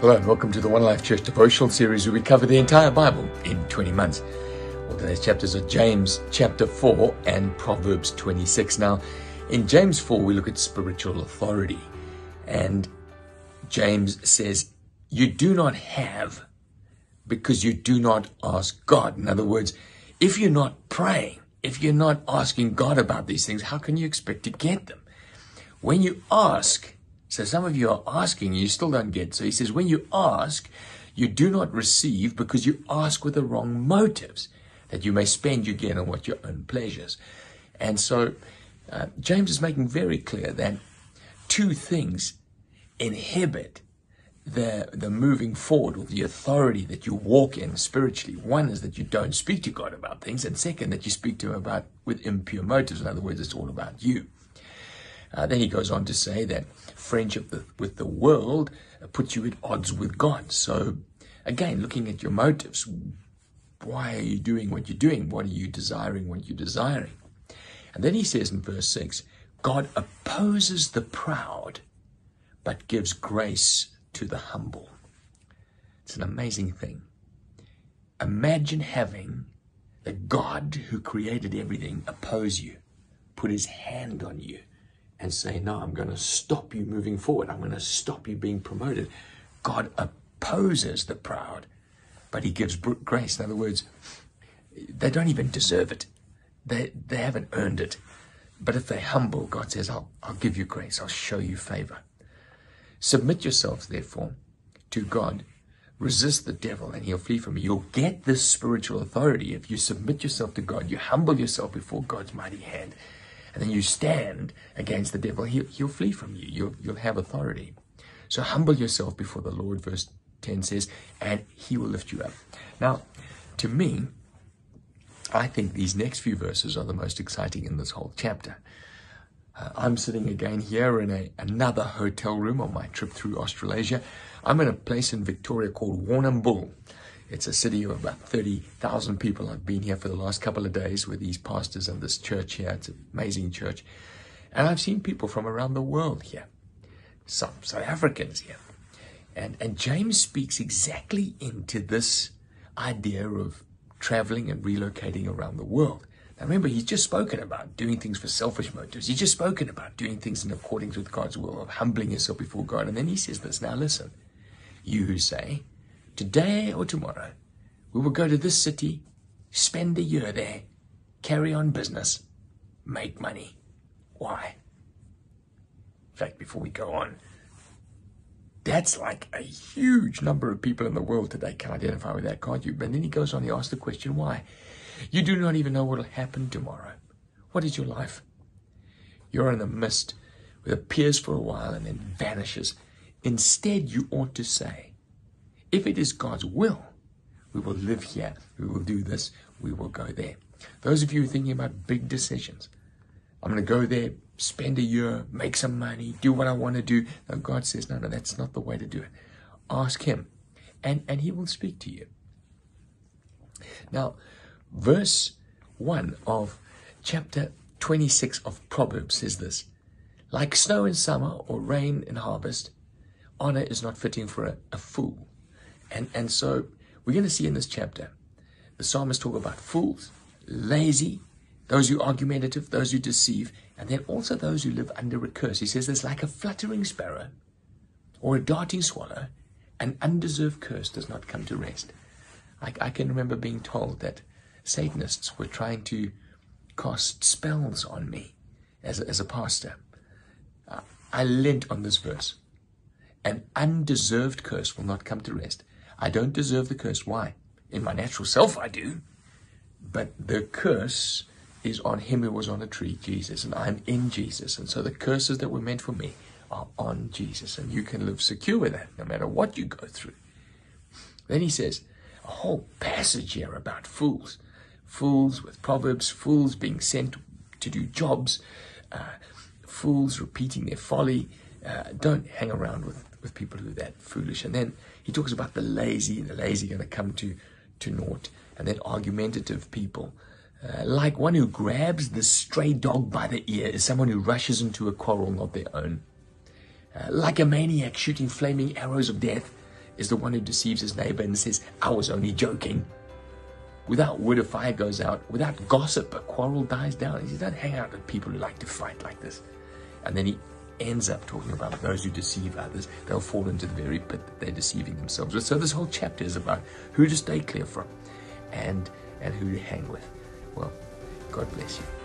Hello and welcome to the One Life Church devotional series where we cover the entire Bible in 20 months. Well, today's chapters are James chapter 4 and Proverbs 26. Now, in James 4, we look at spiritual authority. And James says, you do not have because you do not ask God. In other words, if you're not praying, if you're not asking God about these things, how can you expect to get them? When you ask, so some of you are asking, you still don't get. So he says, when you ask, you do not receive because you ask with the wrong motives, that you may spend your gain on what your own pleasures. And so James is making very clear that two things inhibit the moving forward or the authority that you walk in spiritually. One is that you don't speak to God about things, and second, that you speak to him about with impure motives. In other words, it's all about you. Then he goes on to say that friendship with the world puts you at odds with God. So again, looking at your motives, why are you doing what you're doing? What are you desiring what you're desiring? And then he says in verse 6, God opposes the proud, but gives grace to the humble. It's an amazing thing. Imagine having the God who created everything oppose you, put his hand on you, and say, no, I'm going to stop you moving forward. I'm going to stop you being promoted. God opposes the proud, but he gives grace. In other words, they don't even deserve it. They haven't earned it. But if they're humble, God says, I'll give you grace. I'll show you favor. Submit yourselves, therefore, to God. Resist the devil, and he'll flee from you. You'll get this spiritual authority if you submit yourself to God. You humble yourself before God's mighty hand. And then you stand against the devil, he'll flee from you. You'll have authority. So humble yourself before the Lord, verse 10 says, and he will lift you up. Now, to me, I think these next few verses are the most exciting in this whole chapter. I'm sitting again here in another hotel room on my trip through Australasia. I'm in a place in Victoria called Warrnambool. It's a city of about 30,000 people. I've been here for the last couple of days with these pastors and this church here. It's an amazing church. And I've seen people from around the world here. Some South Africans here. And James speaks exactly into this idea of traveling and relocating around the world. Now remember, he's just spoken about doing things for selfish motives. He's just spoken about doing things in accordance with God's will, of humbling yourself before God. And then he says this, now listen, you who say, today or tomorrow, we will go to this city, spend a year there, carry on business, make money. Why? In fact, before we go on, that's like a huge number of people in the world today can identify with that, can't you? But then he goes on, he asks the question, why? You do not even know what will happen tomorrow. What is your life? You're in the mist, it appears for a while and then vanishes. Instead, you ought to say, if it is God's will, we will live here, we will do this, we will go there. Those of you thinking about big decisions, I'm going to go there, spend a year, make some money, do what I want to do. No, God says, no, that's not the way to do it. Ask him, and he will speak to you. Now, verse 1 of chapter 26 of Proverbs says this, like snow in summer or rain in harvest, honor is not fitting for a fool. And so we're going to see in this chapter, the psalmist talk about fools, lazy, those who are argumentative, those who deceive, and then also those who live under a curse. He says there's like a fluttering sparrow or a darting swallow, an undeserved curse does not come to rest. I can remember being told that Satanists were trying to cast spells on me as a pastor. I leant on this verse. An undeserved curse will not come to rest. I don't deserve the curse. Why? In my natural self, I do. But the curse is on him who was on a tree, Jesus, and I'm in Jesus. And so the curses that were meant for me are on Jesus. And you can live secure with that, no matter what you go through. Then he says, a whole passage here about fools. Fools with Proverbs, fools being sent to do jobs, fools repeating their folly. Don't hang around with people who are that foolish. And then he talks about the lazy going to come to naught. And then argumentative people, like one who grabs the stray dog by the ear is someone who rushes into a quarrel not their own. Like a maniac shooting flaming arrows of death is the one who deceives his neighbor and says, I was only joking. Without wood, a fire goes out. Without gossip, a quarrel dies down. He says, don't hang out with people who like to fight like this. And then he ends up talking about those who deceive others. They'll fall into the very pit that they're deceiving themselves. So this whole chapter is about who to stay clear from and who to hang with. Well, God bless you.